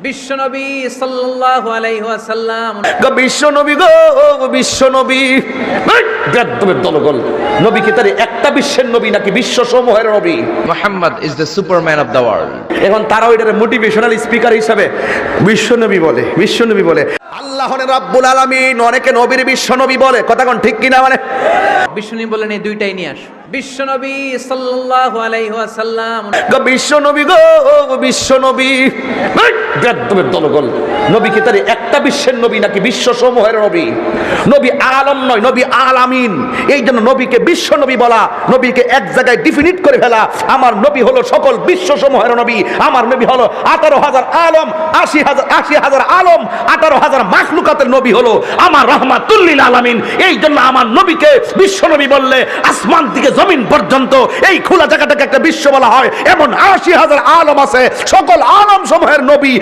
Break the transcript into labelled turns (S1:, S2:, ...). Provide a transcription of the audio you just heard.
S1: বিশ্বনবী সাল্লাল্লাহু আলাইহি ওয়াসাল্লাম
S2: বিশ্বনবী গো বিশ্বনবী বেদবের দলগল নবী কি তার একটা বিশ্বের নবী নাকি বিশ্ব সমূহের নবী?
S3: Muhammad is the superman of the world.
S2: এখন তারা ওইটারে মোটিভেশনাল স্পিকার হিসাবে বিশ্বনবী বলে আল্লাহ রাব্বুল আলামিন অনেকে নবীর বিশ্বনবী বলে, কথা কোন ঠিক কিনা? মানে
S1: বিশ্বনবী বলেন এই দুইটাই নিয়ে আস। বিশ্বনবী সাল্লাল্লাহু আলাইহি ওয়াসাল্লাম
S2: বিশ্বনবী গো বিশ্বনবী বেদবের দলগল নবী কি তার একটা বিশ্বের নবী নাকি বিশ্ব সমূহের নবী? নবী আলম নয়, নবী আলামিন। এই জন্য নবীকে বিশ্বনবী বলা, নবীকে এক জায়গায় ডিফিনিট করে ফেলা। আমার নবী হলো সকল বিশ্ব সমূহের নবী। আমার নবী হলো 18,000 আলম, 80,000 আলম, 18,000 মাখলুকাতের নবী হলো আমার রহমাতুল লিল আলামিন। এই জন্য আমার নবীকে বিশ্বনবী বললে আসমান থেকে জমিন পর্যন্ত এই খোলা জায়গাটাকে একটা বিশ্ব বলা হয়। এমন 80,000 আলম আছে, সকল আলম সমূহের নবী।